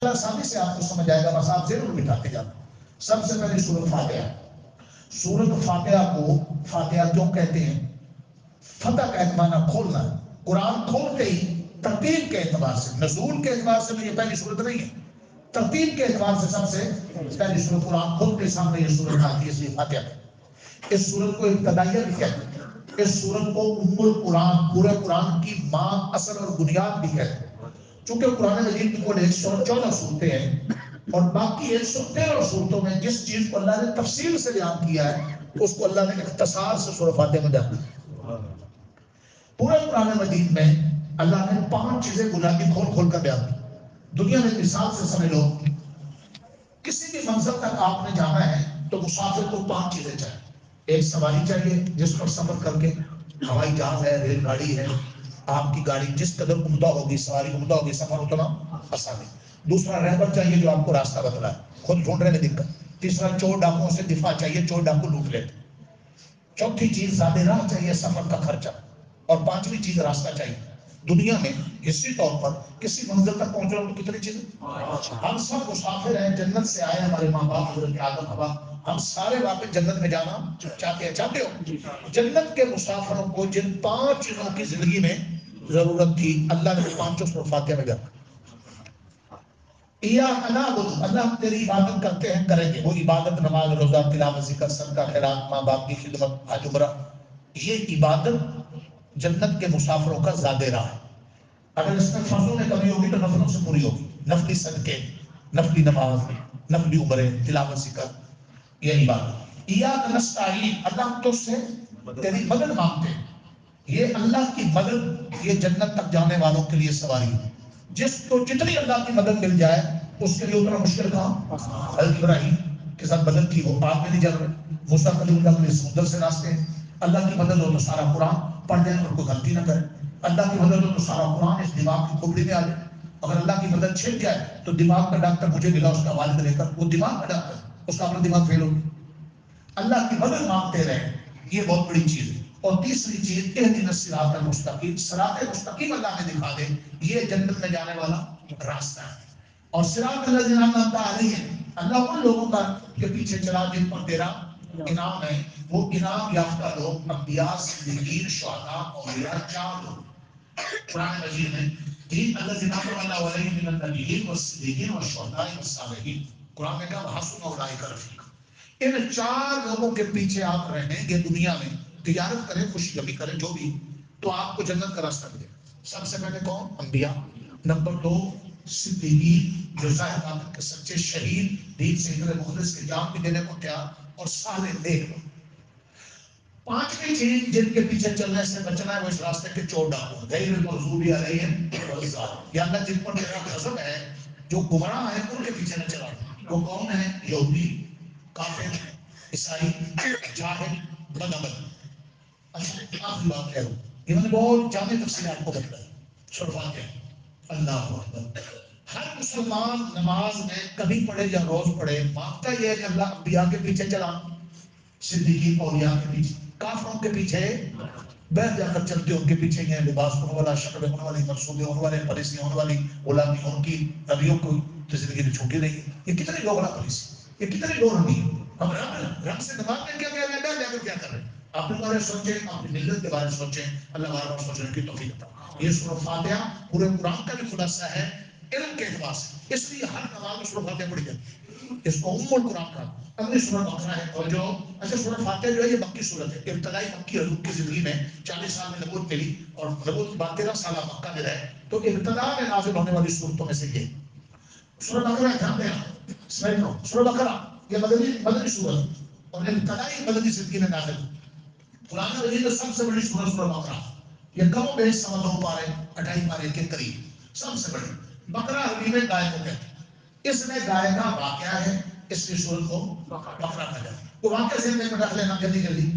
بڑا آسانی سے آپ کو سمجھ آئے گا، بس آپ ذہن میں بٹھاتے جاتے. سب سے پہلے سورۃ فاتحہ. سورۃ فاتحہ کو فاتحہ کیوں کہتے ہیں؟ فتح کا معنی کھولنا. قرآن کھولتے ہی ترتیب کے اعتبار سے، نزول کے اعتبار سے یہ پہلی سورت نہیں ہے، ترتیب کے اعتبار سے سب سے پہلی سورت قرآن کھولتے سامنے یہ سورت آتی ہے، اس لیے فاتحہ. اس سورت کو ابتدائیہ بھی کہتے ہیں. اس سورت کو ام القرآن، پورے قرآن کی ماں، اصل اور بنیاد بھی کہتے ہیں. چونکہ قرآن مجید کی کل 114 صورتیں ہیں اور باقی 113 صورتوں میں جس چیز کو اللہ نے تفصیل سے بیان کیا ہے اس کو اللہ نے اختصار سے سورۃ فاتحہ میں بیان کیا. پورے قرآن مجید میں اللہ نے 5 چیزیں بنیادی کھول کھول کر بیان کی. دنیا میں مثال سے سمجھ لو، کسی بھی منزل تک آپ نے جانا ہے تو مسافر کو 5 چیزیں چاہیے. ایک سواری چاہیے جس پر سفر کر کے، ہوائی جہاز ہے، ریل گاڑی ہے، آپ کی گاڑی جس قدر عمدہ ہوگی، سواری عمدہ ہوگی، سفر اتنا آسان ہے. دوسرا رہبر چاہیے جو آپ کو راستہ بتلائے، خود ڈھونڈنے میں دقت. تیسرا چور ڈاکوؤں سے دفاع چاہیے، چور ڈاکو لوٹ لیتے. چوتھی چیز زیادہ راہ چاہیے، سفر کا خرچہ. اور 5ویں چیز راستہ چاہیے. دنیا میں حصی طور پر کسی منزل تک پہنچنا تو کتنی چیزیں؟ ہم سب مسافر ہیں، جنت سے آئے ہمارے ماں باپ حضرت آدم حوا، ہم سارے واپس جنت میں جانا چاہتے ہیں. چاہتے ہو؟ جنت کے مسافروں کو جن 5 چیزوں کی زندگی میں ضرورت تھی، اللہ نے 5 سورۃ فاتحہ میں بیان. ایاک نعبد، اللہ ہم تیری عبادت کرتے ہیں، کریں گے. وہ عبادت نماز، روزہ، تلاوت، ذکر، صدقہ، خیرات، ماں باپ کی خدمت، حج عمرہ. یہ عبادت جنت کے مسافروں کا زیادہ راہ ہے. اگر اس میں فرضوں میں کمی ہوگی تو نفلوں سے پوری ہوگی. نفلی صدقے، نفلی نماز، نفلی عمرے، تلاوت، ذکر، یہ عبادت. ایاک نستعین، اللہ ہم تو سے تیری مدد مانگتے ہیں. یہ اللہ کی مدد، یہ جنت تک جانے والوں کے لیے سواری ہے. جس کو جتنی اللہ کی مدد مل جائے اس کے لیے اتنا مشکل کام. حضرت ابراہیم کے ساتھ مدد کی، وہ آپ میں نہیں جا رہے. موسیٰ کلیم اللہ کے لیے سمندر سے راستے ہیں. اللہ کی مدد ہو تو سارا قرآن پڑھ جائے اور کوئی غلطی نہ کرے. اللہ کی مدد ہو تو سارا قرآن اس دماغ کی کھوپڑی میں آ جائے. اگر اللہ کی مدد چھپ جائے تو دماغ کا ڈاکٹر مجھے ملا، اس کا والد لے کر، وہ دماغ کا ڈاکٹر، اس کا اپنا دماغ فیل ہو. اللہ کی مدد مانگتے رہے، یہ بہت بڑی چیز ہے. اور تیسری چیز، اہدنا الصراط المستقیم، صراط مستقیم اللہ نے دکھا دے، یہ جنت میں جانے والا راستہ ہے. اور صراط الذین انعمت علیہم، اللہ ان لوگوں کا کے پیچھے چلا جن پر تیرا انعام ہے. وہ انعام یافتہ لوگ انبیاء، صدیقین، شہداء، اولیاء، 4 لوگ. قرآن مجید میں دین الذین انعم اللہ علیہم من النبیین والصدیقین والشہداء والصالحین. قرآن میں کہا حسن اولئک رفیقا. ان 4 لوگوں کے پیچھے آپ رہیں گے دنیا میں، تجارت کریں، خوشی غمی کریں، جو بھی، تو آپ کو جنت کا راستہ ملے گا. سب سے پہلے کون؟ انبیاء. نمبر 2 صدیقین، جو ظاہر بات کے سچے شہید، دین سے اتنے مخلص کے جان بھی دینے کو تیار، اور صالح نیک لوگ. 5ویں چیز جن کے پیچھے چلنے سے بچنا ہے وہ اس راستے کے چور ڈاکو، غیر المغضوب علیہم والضالین. یا اللہ جن پر میرا غضب ہے، جو گمراہ ہیں، ان کے پیچھے نہ چلا. وہ کون ہیں؟ یہودی، کافر، عیسائی، جاہل، بدعمل. آخری بات ہے، انہوں نے بہت جامع تفصیلات کو بتلائی. سورۃ فاتحہ. اللہ اکبر. ہر مسلمان نماز میں کبھی پڑھے یا روز پڑھے مانگتا یہ ہے کہ اللہ انبیاء کے پیچھے چلا، صدیقین، اولیاء کے پیچھے. کافروں کے پیچھے بیٹھ جا کر چلتے، ان کے پیچھے یہ لباس ہونے والا، شکل ہونے والی، منصوبے ہونے والے، پالیسی ہونے والی، غلامی، ان کی نبیوں کو تو زندگی میں چھوٹی نہیں. یہ کتنے لوگ نا پالیسی، یہ کتنے لوگ نہیں. ہم رنگ سے دماغ میں کیا کیا جا کر کیا کر رہے ہیں. اپنے بارے سوچیں، اپنی ملت کے بارے سوچیں. اللہ بار بار سوچنے کی توفیق عطا. یہ سورۃ فاتحہ پورے قرآن کا بھی خلاصہ ہے علم کے اعتبار سے، اس لیے ہر نماز میں سورۃ فاتحہ پڑھی جاتی ہے. اس کو ام القرآن کا. اگلی سورۃ بقرہ ہے. اور جو اچھا سورۃ فاتحہ جو ہے یہ مکی سورت ہے. ابتدائی مکی حضور کی زندگی میں 40 سال میں نبوت ملی اور نبوت 13 سالہ مکہ میں رہے، تو ابتدا میں نازل ہونے والی صورتوں میں سے یہ سورۃ بقرہ جانتے ہیں. سورۃ بقرہ یہ مدنی سورت اور ابتدائی مدنی زندگی میں نازل. قرآن مجید میں سب سے بڑی سورت سورۃ بقرہ. یہ کم و بیش 2 پارے 28 پارے کے قریب سب سے بڑی. بقرہ عربی میں گائے کو کہتے ہیں. اس میں گائے کا واقعہ ہے، اس لیے سورت کو بقرہ کہا جاتا ہے. وہ واقعہ ذہن میں رکھ لینا جلدی جلدی.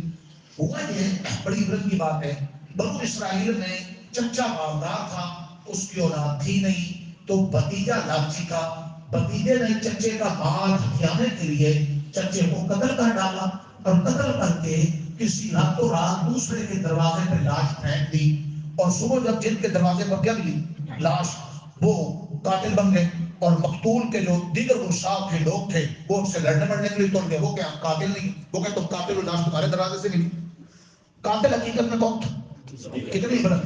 ہوا یہ بڑی عبرت کی بات ہے، بنو اسرائیل میں چچا مالدار تھا، اس کی اولاد تھی نہیں، تو بھتیجا لالچی کا، بھتیجے نے چچے کا مال ہتھیانے کے لیے چچے کو قتل کر ڈالا، اور قتل کر کے کسی راتوں رات دوسرے کے دروازے پہ لاش پھینک دی. اور صبح جب جن کے دروازے پر کیا ملی لاش، وہ قاتل بن گئے. اور مقتول کے جو دیگر گستاخ کے لوگ تھے وہ ان سے لڑنے مرنے کے لیے توڑ گئے. وہ کیا قاتل نہیں, وہ کہ تم قاتل ہو, لاش تمہارے دروازے سے ملی. قاتل حقیقت میں کون تھا؟ کتنی فرق.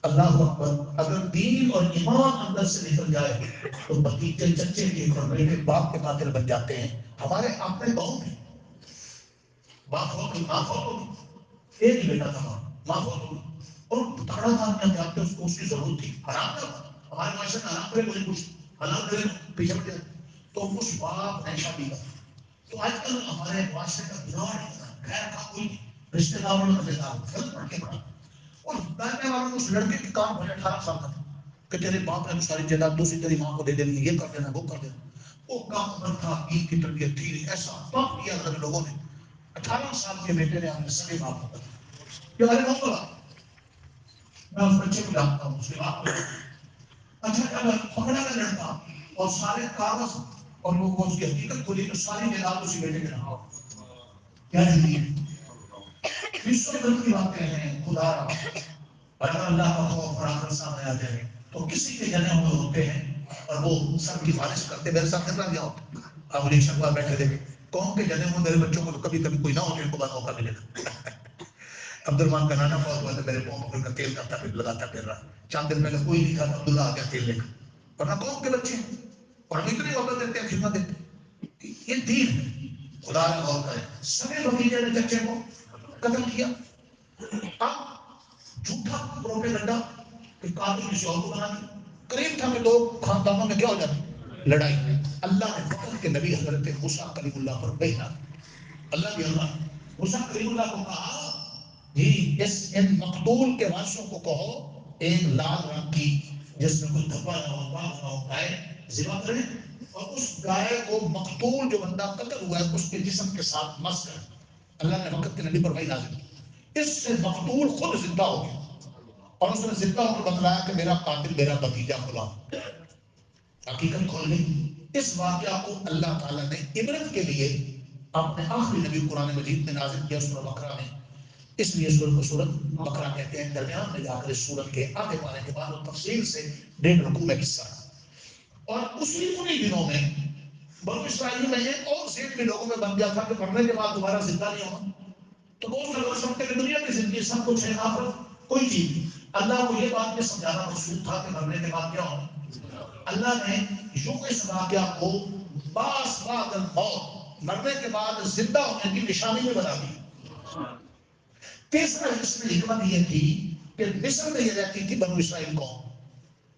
اللہ اکبر. اگر دین اور ایمان اندر سے نکل جائے تو بتیجے چچے کے اور بیٹے باپ کے قاتل بن جاتے ہیں. ہمارے اپنے گاؤں میں باپ ہو گئی, ماں ہو گئی, ایک بیٹا تھا, ماں ہو گئی, اور بتاڑا تھا اپنے آپ کو, اس کی ضرورت تھی. حرام تھا ہمارے معاشرے میں, حرام کرے کوئی کچھ حلال کرے پیچھے ہٹ جائے. تو اس باپ نے شادی کا. تو آج کل ہمارے معاشرے کا بگاڑ خیر کا کوئی رشتے داروں میں مزے دار غلط پڑھ کے پڑا. اور پہلے والوں اس لڑکے کے کام بھلے 18 سال کا تھا کہ تیرے باپ نے ساری جائیداد دوسری تیری ماں کو دے دینی, یہ کر دینا, وہ کر دینا. وہ کام عمر تھا, عید کی تربیت تھی, ایسا پاپ کیا حضرت لوگوں نے. 18 سال کے بیٹے نے اپنے سگے باپ کو کہا کہ ارے نو بولا میں اس بچے کو جانتا ہوں, اس کے باپ کو. اچھا اگر پکڑا کا لڑکا اور سارے کاغذ اور وہ اس کی حقیقت کھلی تو ساری جائیداد اسی بیٹے کے نام. کیا زندگی ہے, اس سے دل کی باتیں ہیں. خدا اگر اللہ کا خوف اور آخرت سامنے آ جائے تو کسی کے جنے ہوئے ہوتے ہیں اور وہ سب کی مالش کرتے. میرے ساتھ کتنا گیا ہوتا, آپ مجھے شکوا بیٹھے دیکھے قوم کے جنے ہوئے میرے بچوں کو تو کبھی کبھی کوئی نہ ہو تو ان کو بعد موقع ملے گا. عبد الرحمان کا نانا فوت ہوا تو میرے پاؤں کا تیل کرتا پھر لگاتا پھر رہا. چاند دن میں نے کوئی نہیں تھا, عبداللہ آ گیا تیل لے کر. ورنہ قوم کے بچے ہیں اور ہم اتنی وقت دیتے ہیں, خدمت دیتے ہیں. یہ دین ہے. خدا نے غور کرے, سبھی بھتیجے نے چچے کو قتل کیا. اب جھوٹا پروپیگنڈا کہ قاتل کسی اور کو بنا دیا. قریب تھا کہ لوگ خاندانوں میں کیا ہو جاتی لڑائی. اللہ نے وقت کے نبی حضرت موسیٰ کلیم اللہ پر بھیجا. اللہ بھی اللہ موسیٰ کلیم اللہ کو کہا جی ان مقتول کے وارثوں کو کہو ایک لال رنگ کی جس میں کوئی دھبا نہ ہو, باغ نہ ہو, گائے ذبح کریں اور اس گائے کو مقتول جو بندہ قتل ہوا ہے اس کے جسم کے ساتھ مس کریں. اللہ نے وقت کے نبی پر وحی نازل کی. اس سے مقتول خود زندہ ہو گیا اور اس نے زندہ ہو کر بتلایا کہ میرا قاتل میرا بھتیجا غلام. حقیقت کھول گئی. اس واقعہ کو اللہ تعالیٰ نے عبرت کے لیے اپنے آخری نبی قرآن مجید میں نازل کیا سورہ بقرہ میں. اس لیے سورت کو سورت بقرہ کہتے ہیں. درمیان میں جا کر اس سورت کے آگے پانے کے بعد اور تفصیل سے 1.5 رکوع میں حصہ ہے. اور اسی انہی دنوں میں بنو اسرائیل میں ایک اور ذہن بھی لوگوں میں بن گیا تھا کہ مرنے کے بعد دوبارہ زندہ نہیں ہونا. تو بہت سے لوگ سمجھتے کہ دنیا کی زندگی سب کچھ ہے, آخرت کوئی چیز نہیں. اللہ کو یہ بات میں سمجھانا مقصود تھا کہ مرنے کے بعد کیا ہونا. اللہ نے یوں اس واقعہ کو باس بعد الموت, مرنے کے بعد زندہ ہونے کی نشانی میں بنا دی. تیسرا اس میں حکمت یہ تھی کہ مصر میں یہ رہتی تھی بنو اسرائیل قوم,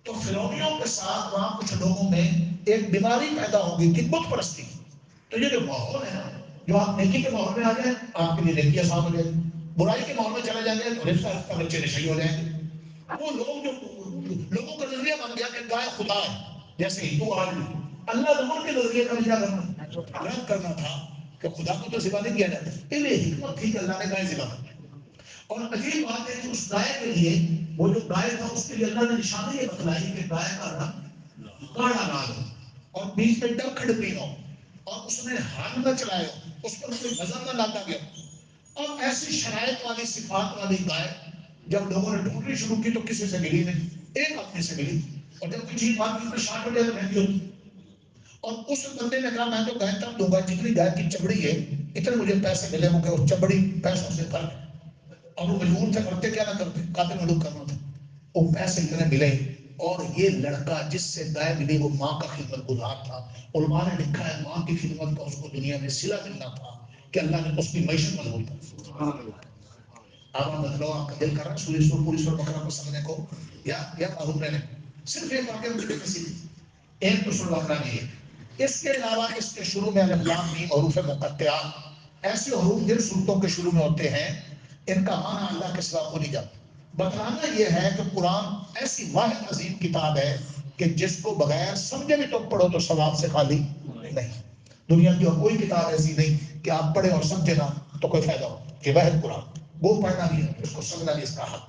تو فرعونیوں کے ساتھ وہاں کچھ لوگوں میں ایک بیماری پیدا ہو گئی تھی بت پرستی. تو یہ جو ماحول ہے نا, جو آپ نیکی کے ماحول میں آ جائیں آپ کے لیے نیکی آسان ہو جائے گی, برائی کے ماحول میں چلے جائیں گے تو رفتہ رفتہ بچے نشئی ہو جائیں گے. وہ لوگ جو لوگوں کا نظریہ بن گیا کہ گائے خدا ہے, جیسے ہندو آج اللہ نور کے نظریے کا کیا کرنا رد کرنا تھا کہ خدا کو تو ذبح نہیں کیا جاتا. اس لیے حکمت تھی کہ اللہ نے گائے ذبح کر. اور عجیب بات ہے کہ اس گائے کے لیے وہ جو گائے تھا اس کے لیے اللہ نے نشانی یہ بتلائی کہ گائے کا رنگ گاڑا لال ہو اور بیچ میں ڈب بھی ہو اور اس نے ہاتھ نہ چلائے ہو, اس پر کوئی وزن نہ لاتا گیا. اور ایسی شرائط والی صفات والی گائے جب لوگوں نے ڈھونڈنی شروع کی تو کسی سے ملی نہیں, ایک آدمی سے ملی. اور جب کوئی چیز بات میں شارٹ ہو جائے تو مہنگی ہوتی. اور اس بندے نے کہا میں تو گائے تب دوں گا جتنی گائے کی چمڑی ہے اتنے مجھے پیسے ملے ہوں گے. اور چمڑی پیسوں سے بھر اور وہ مجبور تھے, کرتے کیا نہ کرتے, قاتل معلوم کرنا تھا. وہ پیسے اتنے ملے اور یہ لڑکا جس سے گائے ملی وہ ماں کا خدمت گزار تھا. علماء نے لکھا ہے ماں کی خدمت کا اس کو دنیا میں صلہ ملنا تھا کہ اللہ نے اس کی معیشت مضبوط کر. اب آپ بتلاؤ آپ کا دل کر رہا ہے پوری سورہ بقرہ کو سمجھنے کو یا معلوم رہنے صرف ایک واقعہ مجھے کسی ایک تو سورہ بقرہ نہیں ہے. اس کے علاوہ اس کے شروع میں الف لام میم حروف مقطعات ایسے حروف جن صورتوں کے شروع میں ہوتے ہیں ان کا معنی اللہ کے سوا کو نہیں جاتا. بتانا یہ ہے کہ قرآن ایسی واحد عظیم کتاب ہے کہ جس کو بغیر سمجھے بھی تو پڑھو تو ثواب سے خالی نہیں. دنیا کی اور کوئی کتاب ایسی نہیں کہ آپ پڑھے اور سمجھے نہ تو کوئی فائدہ ہو. کہ واحد قرآن وہ پڑھنا بھی ہے, اس کو سمجھنا بھی اس کا حق.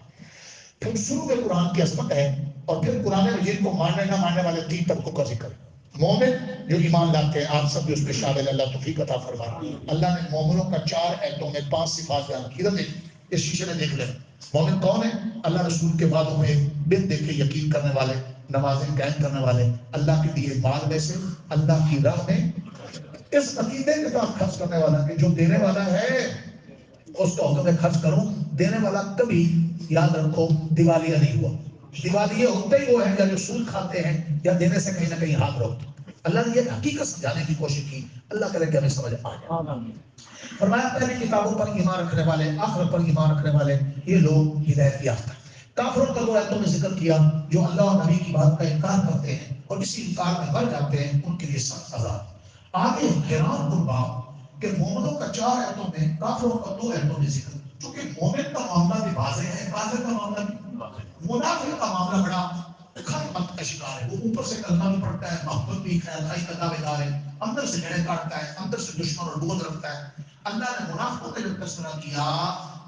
پھر شروع میں قرآن کی عظمت ہے اور پھر قرآن مجید کو ماننے نہ ماننے والے 3 طبقوں کا ذکر. مومن جو ایمان لاتے ہیں آپ سب بھی اس میں شامل, اللہ توفیق عطا فرمائے. اللہ نے مومنوں کا 4 ایتوں میں 5 صفات بیان کی. ادھر اس شیشے میں دیکھ لیں مومن کون ہے. اللہ رسول کے بعدوں میں بن دیکھے یقین کرنے والے, نمازیں قائم کرنے والے، اللہ کے دیے مال میں سے اللہ کی راہ میں اس عقیدے کے ساتھ خرچ کرنے والا کہ جو دینے والا ہے اس کو حکم میں خرچ کروں، دینے والا کبھی یاد رکھو دیوالیہ نہیں ہوا۔ دیوالیہ ہوتے ہی وہ ہے یا جو سود کھاتے ہیں یا دینے سے کہیں نہ کہیں ہاتھ روکتے۔ اللہ نے یہ حقیقت سمجھانے کی کوشش کی، اللہ کرے کہ ہمیں سمجھ آ جائے۔ فرمایا پہلی کتابوں پر ایمان رکھنے والے، آخرت پر ایمان رکھنے والے، یہ لوگ ہدایت یافتہ ہیں۔ کافروں کا دو آیتوں میں ذکر کیا، جو اللہ اور نبی کی بات کا انکار کرتے ہیں اور اسی انکار میں مر جاتے ہیں، ان کے لیے سخت عذاب۔ آگے حیران کن بات کہ مومنوں کا 4 آیتوں میں، کافروں کا 2 آیتوں میں ذکر، چونکہ مومن کا معاملہ بھی واضح ہے، کافر کا معاملہ بھی، منافق کا معاملہ بڑا خطمت کا شکار ہے۔ وہ اوپر سے کلمہ بھی پڑھتا ہے، محبت بھی خیر خائی کا دعوے دار ہے، اندر سے جڑیں کاٹتا ہے، اندر سے دشمن اور بغض رکھتا ہے۔ اللہ نے منافقوں کا جب تذکرہ کیا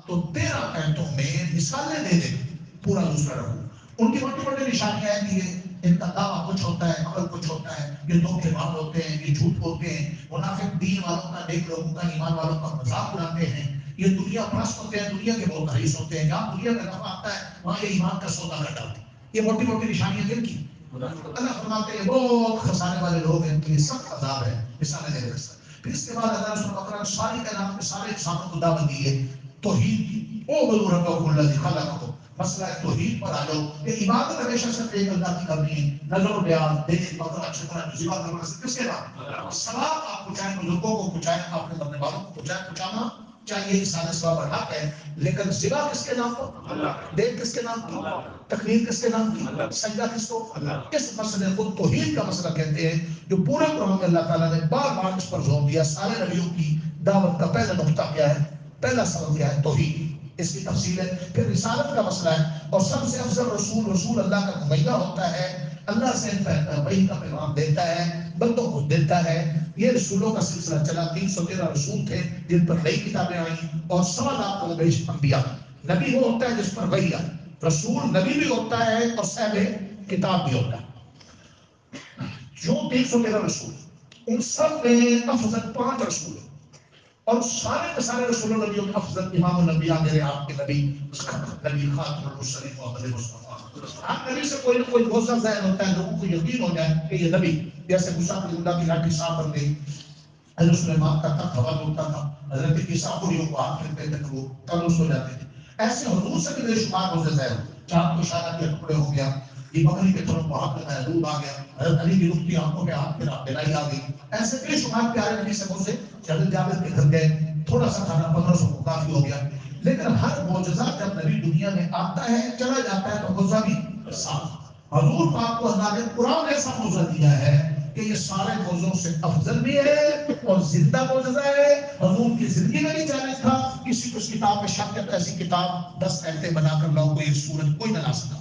تو 13 آیتوں میں مثالیں دے دے پورا دوسرا رکھو۔ ان کی بڑی بڑی نشانیاں ہیں کہ ان کا دعویٰ کچھ ہوتا ہے، عمل کچھ ہوتا ہے، یہ دھوکے باز ہوتے ہیں، یہ جھوٹ بولتے ہیں، منافق دین والوں کا، نیک لوگوں کا، ایمان والوں کا مذاق اڑاتے ہیں، یہ دنیا پرست ہوتے ہیں، دنیا کے بہت رئیس ہوتے ہیں، جہاں دنیا کا نفع آتا ہے وہاں یہ ایمان کا سودا کر ڈالتے ہیں۔ یہ موٹی موٹی نشانیاں دن کی اللہ فرماتے ہیں بہت خسارے والے لوگ ہیں، تو یہ سخت عذاب ہے، مثالیں دے رہے۔ پھر اس کے بعد اللہ رسول بقرہ ساری کائنات میں سارے انسانوں کو دعوت دی ہے توحید کی۔ او بدو ربکم الذی خلقکم، مسئلہ توحید پر آ جاؤ کہ عبادت ہمیشہ صرف ایک اللہ کی کرنی ہے۔ نظر و بیان دیکھ بقرہ اچھی طرح ذبح کرنا سے کس کے بعد ثواب آپ پہنچائیں، بزرگوں کو پہنچائیں، اپنے مرنے والوں کو پہنچائیں، پہنچانا چاہیے، انسان ثواب اور حق ہے، لیکن ذبح کس کے نام پر، دیکھ کس کے نام کی، تقریر کس کے نام کی، سجدہ کس کو، اس مسئلے کو توحید کا مسئلہ کہتے ہیں، جو پورے قرآن میں اللہ تعالیٰ نے بار بار اس پر زور دیا۔ سارے نبیوں کی دعوت کا پہلا نقطہ کیا ہے، پہلا سبب کیا ہے، توحید۔ اس کی تفصیل ہے، پھر رسالت کا مسئلہ ہے، اور سب سے افضل رسول، رسول اللہ کا نمائندہ ہوتا ہے، اللہ سے وحی کا پیغام دیتا ہے، بندوں کو دیتا ہے۔ یہ رسولوں کا سلسلہ چلا، 313 رسول تھے جن پر نئی کتابیں آئیں، اور 1.25 انبیاء۔ نبی وہ ہوتا ہے جس پر وحی آئے، رسول نبی بھی ہوتا ہے اور صاحب کتاب بھی ہوتا ہے۔ جو 313 رسول، ان سب میں افضل 5 رسول ہیں، اور سارے کے سارے رسول نبیوں کے افضل امام الانبیاء میرے آپ کے نبی، نبی خاتم المرسلین محمد مصطفیٰ۔ ہر نبی سے کوئی نہ کوئی گوشہ ظاہر ہوتا ہے، لوگوں کو یقین ہو جائے کہ یہ نبی، جیسے موسیٰ کی اللہ کی لاٹھی صاف بن گئی، حضرت سلیمان کا تخت ہوا ہوتا تھا، حضرت عیسیٰ کوریوں کو ہاتھ پھرتے تھے تو وہ تلوث ہو جاتے تھے۔ ایسے حضور سے بھی بے شمار گوشہ ظاہر ہوتے، چاند کو اشارہ کیا ٹکڑے ہو گیا، یہ بکری کے تھنوں کو ہاتھ لگایا دودھ آ گیا، حضرت علی کی رختی آنکھوں میں ہاتھ پھرا بینائی آ گئی۔ ایسے بے شمار پیارے نبی سے گوشے، حضرت جابر کے گھر گئے، تھوڑا سا کھانا 1500 کو کافی ہو گیا۔ لیکن ہر معجزہ جب نبی دنیا میں آتا ہے چلا جاتا ہے تو معجزہ بھی ساتھ۔ حضور پاک کو اللہ نے قرآن ایسا معجزہ دیا ہے کہ یہ سارے معجزوں سے افضل بھی ہے اور زندہ معجزہ ہے۔ حضور کی زندگی میں بھی چیلنج تھا، کسی کو اس کتاب میں شک ہے تو ایسی کتاب 10 آیتیں بنا کر لاؤ، کوئی سورت کوئی نہ لا سکا۔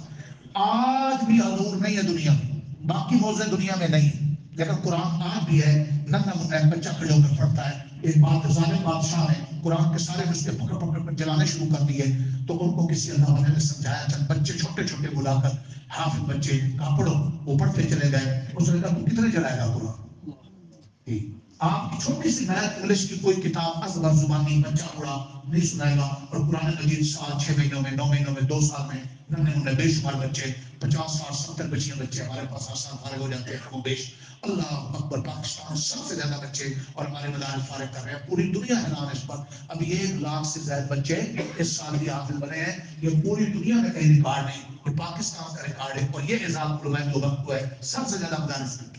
آج بھی حضور نہیں ہے دنیا میں، باقی معجزے دنیا میں نہیں، لیکن قرآن آج بھی ہے۔ ننھا منھا بچہ کھڑے ہو کر پڑھتا ہے۔ ایک ظالم بادشاہ نے قرآن کے سارے نسخے پکڑ پکڑ کر جلانے شروع کر دیے، تو ان کو کسی اللہ والے نے سمجھایا، چند بچے چھوٹے چھوٹے بلا کر، حافظ بچے، کہا پڑھو، وہ پڑھتے چلے گئے۔ اس نے کہا تو کتنے جلائے گا قرآن؟ آپ کی چھوٹی سی نیا انگلش کی کوئی کتاب ازبر زبانی بچہ بوڑھا نہیں سنائے گا، اور قرآن مجید سال 6 مہینوں میں، 9 مہینوں میں، 2 سال میں، ننھے منھے بے شمار بچے، 50 سال 70 بچیاں بچے ہمارے پاس ہر سال فارغ ہو جاتے ہیں، کم و بیش۔ اللہ اکبر، پاکستان سب سے زیادہ بچے اور ہمارے مدارس فارغ کر رہے ہیں، پوری دنیا حیران ہے اس پر۔ اب 1 لاکھ سے زائد بچے اس سال بھی حافظ بنے ہیں، یہ پوری دنیا میں کہیں ریکارڈ نہیں، یہ پاکستان کا ریکارڈ ہے، اور یہ اعزاز علماء دیوبند کو ہے، سب سے زیادہ مدارس میں۔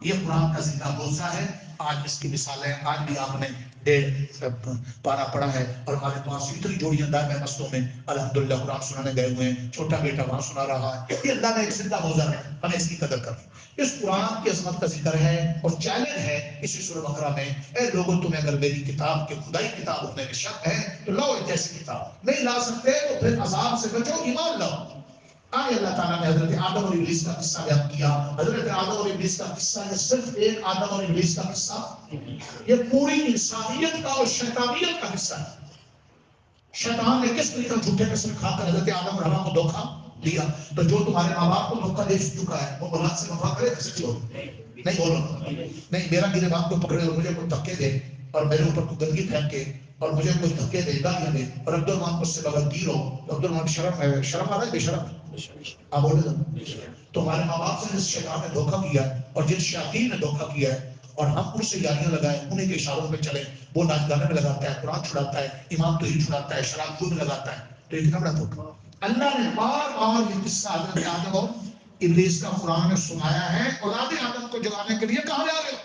یہ قرآن کا زندہ بوسہ ہے۔ آج اس کی مثالیں، آج بھی آپ نے 1.5 پارہ پڑھا ہے، اور ہمارے پاس اتنی جوڑیاں دائم مستوں میں الحمدللہ قرآن سنانے گئے ہوئے ہیں، چھوٹا بیٹا وہاں سنا رہا ہے۔ یہ اللہ نے ایک زندہ موضوع ہے، ہمیں اس کی قدر کرنی۔ اس قرآن کی عظمت کا ذکر ہے اور چیلنج ہے اسی سورہ بقرہ میں، اے لوگوں تمہیں اگر میری کتاب کے خدائی کتاب ہونے میں شک ہے تو لاؤ ایک جیسی کتاب، نہیں لا سکتے تو پھر عذاب سے بچو، ایمان لاؤ۔ آگے اللہ تعالیٰ نے حضرت آدم اور ابلیس کا قصہ بیان کیا۔ حضرت آدم اور ابلیس کا قصہ یہ صرف ایک آدم اور ابلیس کا قصہ، یہ پوری انسانیت کا اور شیطانیت کا قصہ ہے۔ شیطان نے کس طریقے جھوٹے قسم کھا کر حضرت آدم اور حوا کو دھوکہ دیا۔ تو جو تمہارے ماں باپ کو دھوکہ دے چکا ہے وہ اولاد سے وفا کرے کسی کو نہیں، بولو نہیں۔ میرا میرے باپ کو پکڑے اور مجھے کوئی دھکے دے اور میرے اوپر کوئی گندگی پھینکے اور مجھے کوئی دھکے دے، گالیاں دے، اور عبد الرحمان کو اس سے بغیر گیر ہو تو عبد الرحمان شرم آ رہا ہے، بے شرم آپ بولے تمہارے ماں باپ سے جس شیطان نے دھوکہ کیا اور جن شیاطین نے دھوکہ کیا ہے اور ہم ان سے یاریاں لگائیں انہیں کے اشاروں میں چلیں، وہ ناچ گانے میں لگاتا ہے، قرآن چھڑاتا ہے، امام توحید چھڑاتا ہے، شراب خود میں لگاتا ہے، تو یہ کتنا بڑا دھوکہ۔ اللہ نے بار بار یہ قصہ حضرت آدم اور ابلیس کا قرآن میں سنایا ہے، اولاد آدم کو جگانے کے لیے کہاں جا رہے ہو؟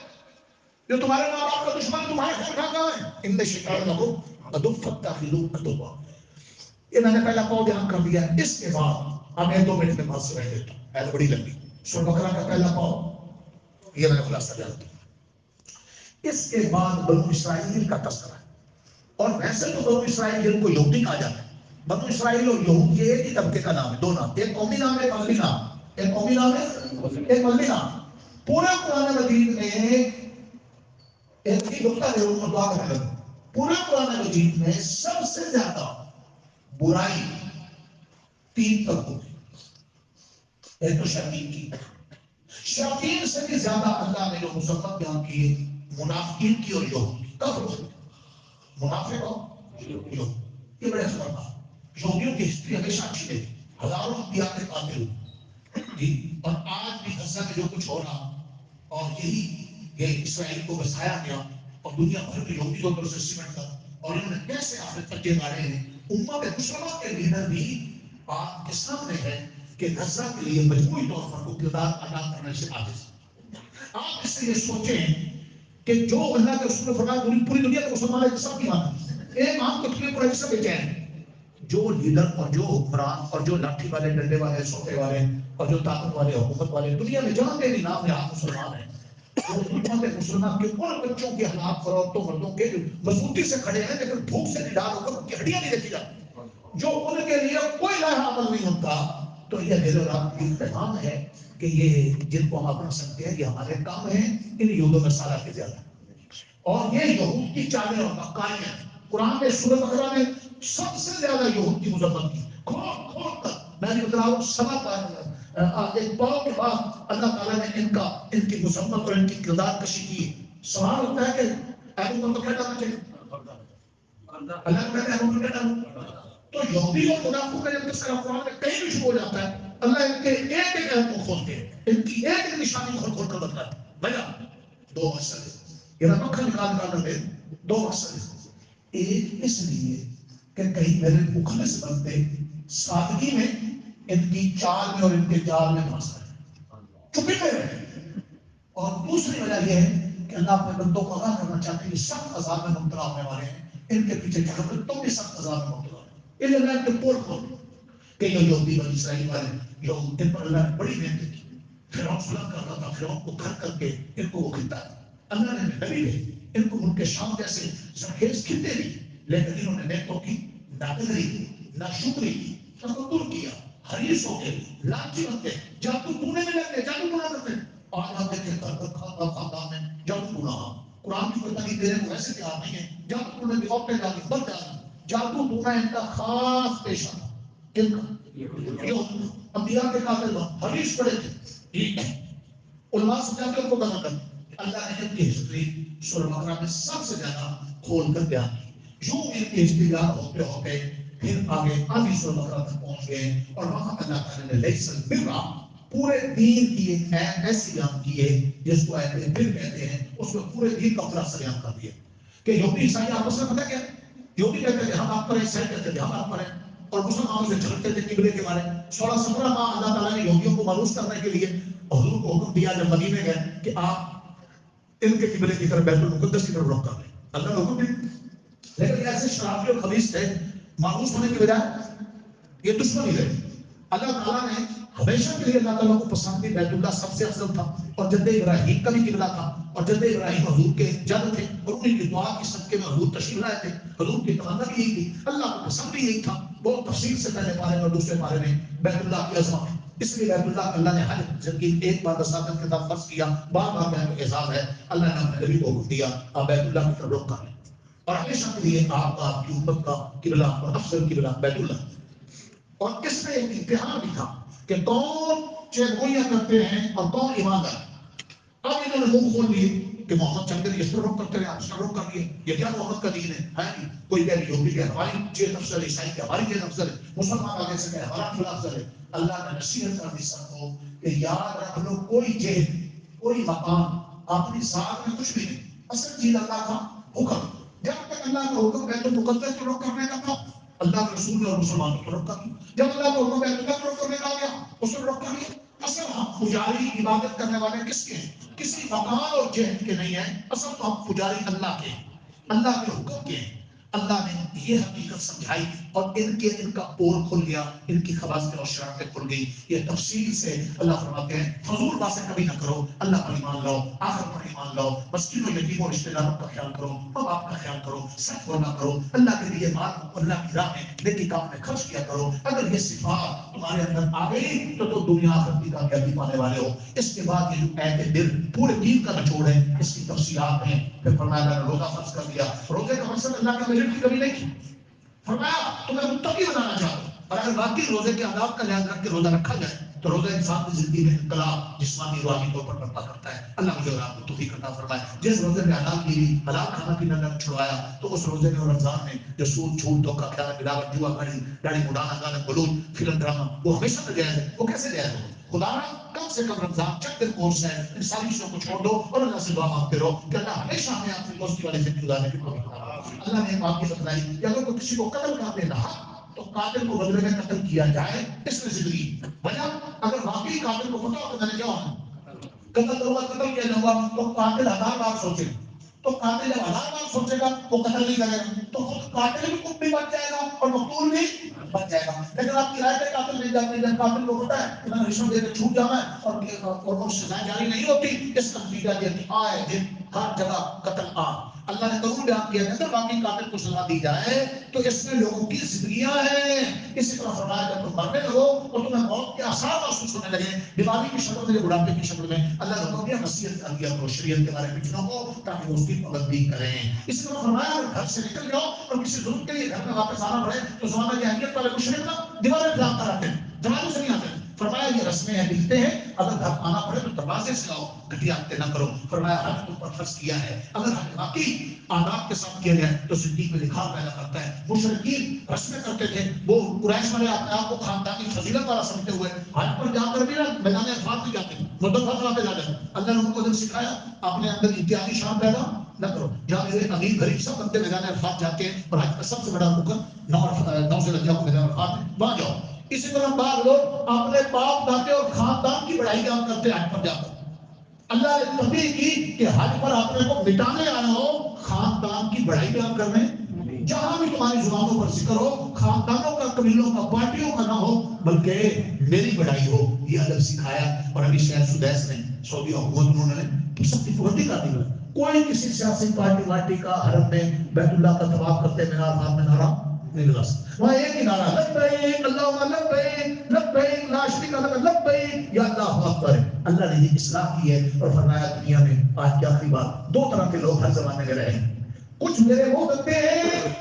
جو تمہارے ماں باپ کا دشمن تمہارے خون کھاتا ہے، ان میں شکار لگو ادب فتح خلو ادبا۔ یہ میں نے پہلا پاؤ بیان کر دیا ہے، اس کے بعد اب میں 2 منٹ میں بات سمجھ دیتا ہوں، ہے تو بڑی لمبی۔ سورہ بقرہ کا پہلا پاؤ یہ میں نے خلاصہ بیان کیا۔ اس کے بعد بنو اسرائیل کا تذکرہ ہے، اور ویسے تو بنو اسرائیل جن کو یہودی کہا جاتا ہے، بنو اسرائیل اور یہود یہ ایک ہی طبقے کا نام ہے، 2 نام، ایک قومی نام ہے، ایک مذہبی نام، ایک قومی نام ہے، ایک مذہبی نام۔ پورے قرآن مجید میں ایک ہی نقطہ ہے، وہ دعا کرنے لگا، پورے قرآن مجید میں سب سے زیادہ برائی 3 طبقوں کی، ایک تو شیاطین کی، شیاطین سے بھی زیادہ اللہ نے جو مذمت بیان کی ہے منافقین کی اور یہود کی۔ کب ہوئی؟ منافق اور یہود، یہ بڑے خطرناک۔ یہودیوں کی ہسٹری ہمیشہ اچھی رہی، ہزاروں انبیاء کے قاتل ہوئے جی، اور آج بھی غزہ میں جو کچھ ہو رہا اور یہ اسرائیل کو بسایا گیا اور دنیا بھر کے یہودی کو سے سمٹ کر اور انہوں نے کیسے آخرت تک کے مارے ہیں۔ امت مسلمہ کے لیڈر بھی آپ کے سامنے ہے کہ غزہ کے لیے مجموعی طور پر کو کردار ادا کرنے سے عاجز ہے۔ آپ اس سے یہ سوچیں کہ جو اللہ کے رسول نے فرمایا پوری دنیا کے مسلمان ایک سب کی بات ہے، ایک عام کتنے پر ایک سب بچین جو لیڈر اور جو حکمران اور جو لاٹھی والے، ڈنڈے والے، سوٹے والے اور جو طاقت والے، حکومت والے دنیا میں جہاں پہ بھی نام نہاد مسلمان ہیں، وہ امت مسلمہ کے ان بچوں کے حالات پر عورتوں مردوں کے مضبوطی سے کھڑے ہیں لیکن بھوک سے نڈال ہو کر ان کی ہڈیاں نہیں دیکھی جاتی، جو ان کے لیے کوئی لائحہ عمل نہیں ہوتا۔ تو یہ دل و رات کی پیغام ہے کہ یہ جن کو ہم اپنا سکتے ہیں یہ ہمارے کام ہیں، ان یہودوں میں سارا کے زیادہ، اور یہ یہود کی چالیں اور مکاریاں قرآن میں سورہ بقرہ میں سب سے زیادہ یہود کی مذمت کی، کھول کھول کر میں نے بتایا سوا پر ایک پاؤ کے بعد اللہ تعالیٰ نے ان کی مذمت اور ان کی کردار کشی کی۔ سوال ہوتا ہے کہ ایبو کو کیا ڈالنا چاہیے؟ اللہ کو کہتے ہیں ایبو کو کیا ڈالنا؟ تو یہودی اور منافقوں کا جب تذکرہ قرآن میں کہیں بھی شروع ہو جاتا ہے، اللہ ان کے ایک ایک عہد کو کھول کے ان کی ایک ایک نشانی کھول کھول کر بتاتا ہے۔ بھیا 2 مسئلے، یہ مکھن نکال کر دے 2 مسئلے، ایک اس لیے کہ کہیں میرے مخلص بنتے سادگی میں ان کی چال میں اور ان کے جال میں پھنس گئے، چپے میں رہے، اور دوسری وجہ یہ ہے کہ اللہ اپنے بندوں کو آگاہ کرنا چاہتے ہیں کہ سخت عذاب میں مبتلا ہونے والے ہیں، ان کے پیچھے چلو کہ تم بھی سخت عذاب میں مبتلا ہو۔ اس لیے اللہ کے پور کھول کہ یہ یہودی بنی اسرائیل والے یہود، ان پر اللہ نے بڑی محنت کی، فرعون ظلم کرتا تھا، فرعون کو گھر کر کے ان کو وہ کھلتا ہے، اللہ نے نبی ہے ان کو ان کے شام جیسے زرخیز کھلتے بھی، لیکن انہوں نے نیتوں کی ناقدری کی، ناشکری کی، تکبر کیا، حریص ہو گئے، لالچی بن گئے، جادو ٹونے میں لگ گئے، جادو ٹونا کرتے آج آپ دیکھیں خاندان میں جادو ٹونا، قرآن کی کوئی تاکید دینے کو ویسے تیار نہیں ہے، جادو ٹونے کی عورتیں جا رہی بن جا رہی، جادو ٹونا ان کا خاص پیشہ تھا، کن کا؟ جو انبیاء کے قاتل حریص پڑے تھے، علماء سمجھاتے ان کو گنا کر اللہ نے ان کی ہسٹری سورہ بقرہ میں سب سے زیادہ کھول کر بیان کی۔ یوں ان کی ہسٹری بیان ہوتے ہوتے پھر آگے آدھی سورہ بقرہ تک پہنچ گئے اور وہاں اللہ تعالیٰ نے لیس البر پورے دین کی ایک ایسی بیان کی ہے جس کو ایت بر کہتے ہیں، اس میں پورے دین کا خلاصہ بیان کر دیا کہ یہودی عیسائی آپس میں پتہ کیا یہودی کہتے تھے ہم آپ پر ہیں، عیسائی کہتے تھے ہم آپ پر ہیں، اور مسلمانوں سے جھگڑتے تھے قبلے کے بارے میں۔ 16-17 ماہ اللہ تعالیٰ نے یہودیوں کو مانوس کرنے کے لیے حضور کو حکم دیا جب مدینے گئے کہ آپ ان کے قبلے کی طرف بیت المقدس کی طرف رخ کر لیں، اللہ نے حکم دیا، لیکن ایسے شرافی اور خبیث تھے مانوس ہونے کی بجائے یہ دشمنی رہی۔ اللہ تعالیٰ نے ہمیشہ کے لیے اللہ تعالیٰ کو پسند کی، بیت اللہ سب سے افضل تھا اور جد ابراہیم کا بھی قبلہ تھا، اور جد ابراہیم حضور کے جد تھے اور انہیں کی دعا کی صدقے میں حضور تشریف لائے تھے، حضور کی تمنا بھی یہی تھی، اللہ کو پسند بھی یہی تھا۔ بہت تفصیل سے پہلے پارے میں اور دوسرے پارے میں بیت اللہ کی عظمت ہے، اس لیے بیت اللہ اللہ نے ہر زندگی ایک بار رسالت کے خطاب فرض کیا، بار بار بیان کا اعزاز ہے، اللہ نے اپنے نبی کو حکم دیا آپ بیت اللہ کی طرف رخ کر لیں، اور ہمیشہ کے لیے آپ کا آپ کی امت کا قبلہ اور افضل قبلہ بیت اللہ۔ اور اس میں ایک امتحان بھی تھا کہ کون چگوئیاں کرتے ہیں اور کون ایماندار۔ اب انہوں نے منہ کھول لیے کہ محمد چل کر اس پر رخ کرتے رہے، اس پر رخ کر لیے، یہ کیا محمد کا دین ہے نہیں؟ کوئی کہہ یہودی کہ ہماری جیت افضل ہے، عیسائی کہ ہماری جیت افضل ہے، مسلمان آگے سے کہ ہمارا خلا افضل ہے۔ اللہ نے نصیحت کر دی سب کو کہ یاد رکھ لو کوئی جیت، کوئی مقام اپنی ذات میں کچھ بھی نہیں، اصل چیز اللہ کا حکم۔ جب تک اللہ کا حکم بیت المقدس پر رخ کرنے کا تھا، اللہ کے رسول اور مسلمانوں پر رخ کر لیا۔ جب اللہ کا حکم بیت اللہ پر رخ کرنے کا آ گیا، اس پر رخ کر لیا۔ اصل ہم پجاری عبادت کرنے والے کس کے ہیں؟ کسی مکان اور جہت کے نہیں ہیں، اصل تو ہم پجاری اللہ کے ہیں، اللہ کے حکم کے ہیں۔ اللہ نے یہ حقیقت سمجھائی اور ان کا پور کھل گیا، ان کی خواص اور شرارتیں کھل گئی۔ یہ تفصیل سے اللہ فرماتے ہیں فضول باتیں کبھی نہ کرو، اللہ پر ایمان لاؤ، آخر پر ایمان لاؤ، مسکین و یتیم و رشتہ داروں کا خیال کرو، ماں باپ کا خیال کرو، سچ بولنا کرو، اللہ کے لیے مال اللہ کی راہ میں نیکی کام میں خرچ کیا کرو۔ اگر یہ صفات تمہارے اندر آ گئی تو دنیا آخرت کی کامیابی پانے والے ہو۔ اس کے بعد یہ جو ایت دل پورے دین کا نچوڑ ہے، اس کی تفصیلات ہیں۔ پھر فرمایا اللہ نے روزہ فرض کر دیا۔ روزے کا مقصد اللہ کے بجٹ کی کمی نہیں کی، فرمایا تمہیں متقی بنانا چاہتا ہوں، اور اگر واقعی روزے کے آداب کا لحاظ رکھ کے روزہ رکھا جائے تو روزہ انسان کی زندگی میں انقلاب جسمانی روحانی طور پر برپا کرتا ہے۔ اللہ مجھے اور آپ کو توفیق عطا فرمائے۔ جس روزے میں حلال کی حلال کھانا پینا نہ چھڑوایا تو اس روزے میں اور رمضان میں جو سود جھوٹ دھوکہ خیانت ملاوٹ جوا گھڑی گاڑی مڈانا گانا گلوچ فلم ڈرامہ وہ ہمیشہ تو جائز ہے، وہ کیسے جائز ہو؟ خدا را کم سے کم رمضان چند دن کورس ہے، ان ساری چیزوں کو چھوڑ دو اور اللہ سے دعا مانگتے رہو کہ اللہ ہمیشہ ہمیں آپ کی دوستی والے زندگی گزارنے کی توفیق عطا فرمائے۔ اللہ نے بات یہ بتلائی کہ اگر کوئی کسی کو قتل کر دینا تو قاتل کو بدلے میں قتل کیا جائے، اس میں زندگی وجہ اگر واقعی قاتل کو پتا ہو کہ میں نے کیا ہونا قتل کروں گا، قتل کیا جاؤں گا، تو قاتل 1000 بار سوچے گا، تو قاتل جب 1000 بار سوچے گا وہ قتل نہیں کرے گا، تو خود قاتل بھی خود بھی بچ جائے گا اور مقتول بھی بچ جائے گا۔ لیکن آپ کرائے پہ قاتل نہیں جاتے، جب قاتل کو پتا ہے کہ میں نے رشوت دے کے چھوٹ جانا ہے اور سزائیں جاری نہیں ہوتی، اس کا نتیجہ یہ کہ آئے دن ہر جگہ قتل عام۔ اللہ نے قانون بیان کیا ہے اگر واقعی قاتل کو سزا دی جائے تو اس میں لوگوں کی زندگیاں ہیں۔ اسی طرح فرمایا جب تم مرنے لگو اور تمہیں موت کے آثار محسوس ہونے لگے، بیماری کی شکل میں، بڑھاپے کی شکل میں، اللہ نے حکم دیا نصیحت کر دیا کرو شریعت کے بارے میں بچوں کو تاکہ وہ اس کی پابندی کریں۔ اسی طرح فرمایا اگر گھر سے نکل جاؤ اور کسی ضرورت کے لیے گھر میں واپس آنا پڑے تو زمانہ کی اہمیت والے مشرک نا دیواریں بلاک کراتے ہیں، جماعتوں سے نہیں آتے۔ فرمایا یہ رسمیں ہیں لکھتے ہیں، اگر گھر آنا پڑے تو دروازے سے آؤ، گھٹیا ہاتھیں نہ کرو۔ فرمایا حج تم پر فرض کیا ہے، اگر حج واقعی آداب کے ساتھ کیا جائے تو زندگی میں نکھار پیدا کرتا ہے۔ مشرکین رسمیں کرتے تھے، وہ قریش والے اپنے آپ کو خاندانی فضیلت والا سمجھتے ہوئے حج پر جا کر بھی نا میدان عرفات بھی جاتے، مدد پہ جاتے ہیں۔ اللہ نے ان کو جب سکھایا اپنے اندر امتیازی شان پیدا نہ کرو، جہاں میرے امیر غریب سب بندے میدان عرفات جاتے ہیں اور حج کا سب سے بڑا رکن 9 ذی الحجہ کو میدان عرفات میں وہاں جاؤ۔ اسی طرح بعض لوگ اپنے باپ دادے اور خاندان کی بڑائی بیان کرتے ہیں حج پر جا کر۔ اللہ نے تنبیہ کی کہ حج پر اپنے کو مٹانے آنا ہو، خاندان کی بڑائی بیان کرنے جہاں بھی تمہاری زبانوں پر ذکر ہو، خاندانوں کا، قبیلوں کا، پارٹیوں کا نہ ہو بلکہ میری بڑائی ہو، یہ ادب سکھایا۔ اور ابھی شہر سدیس نے سعودی حکومت انہوں نے سب کی پابندی کر دی۔ کوئی کسی سیاسی پارٹی کا حرم میں بیت اللہ کا طواف کرتے مینار خان میں نعرہ نہیں لگا سکتا، وہاں ایک ہی نعرہ لبیک اللہم لبیک لبیک لا شریک لک لبیک یا اللہ اکبر۔ اللہ نے یہ اصلاح کی ہے اور فرمایا دنیا میں آج کی آخری بات، دو طرح کے لوگ ہر زمانے میں رہے ہیں۔ کچھ میرے وہ بندے ہیں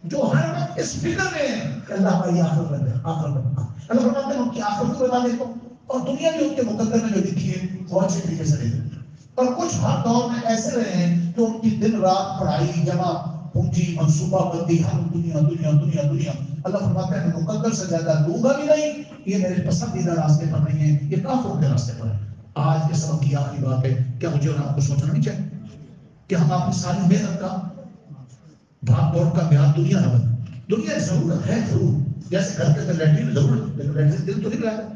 جو ہر وقت اس فکر میں ہیں کہ اللہ ہماری آخرت بن جائے، آخرت بن جائے۔ اللہ فرماتے ہیں ان کی آخرت کو بتا دیتا ہوں اور دنیا بھی ان کے مقدر میں جو لکھی ہے وہ اچھے طریقے سے لکھی ہے۔ اور کچھ ہر دور میں ایسے رہے ہیں جو ان کی دن رات پڑھائی جمع پونجی منصوبہ بندی ہر دنیا دنیا دنیا دنیا۔ اللہ فرماتے ہیں مقدر سے زیادہ دوں گا بھی نہیں، یہ میرے پسندیدہ راستے پر نہیں ہے، یہ کافروں کے راستے پر ہے۔ آج کے سبق کی آخری بات ہے، کیا مجھے اور آپ کو سوچنا نہیں چاہیے کہ ہم اپنی ساری محنت کا بھاگ دوڑ کا میعاد دنیا نہ بنے۔ دنیا ضرورت ہے ضرور، جیسے گھر کے اندر لیٹرین ضرورت، لیکن لیٹرین دل تو نہیں رہا ہے،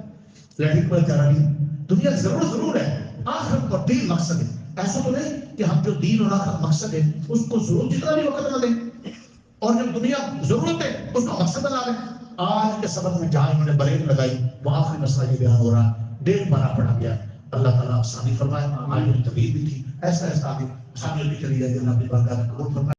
لیٹرین پر جانا نہیں۔ دنیا ضرور ہے، آخرت اور دین مقصد ہے۔ ایسا تو نہیں کہ ہم جو دین اور آخرت مقصد ہے اس کو ضرور جتنا بھی وقت نہ دیں اور جب دنیا ضرورت ہے اس کا مقصد بنا لیں۔ آج کے سبق میں جہاں انہوں نے بریک لگائی وہ آخری مسئلہ یہ بیان ہو رہا ہے، 1.5 پارہ پڑھا گیا۔ اللہ تعالیٰ آسانی فرمائے، آج طویل بھی تھی، ایسا آسانی بھی چلی جائے، اللہ کی بارگاہ میں قبول فرمائے۔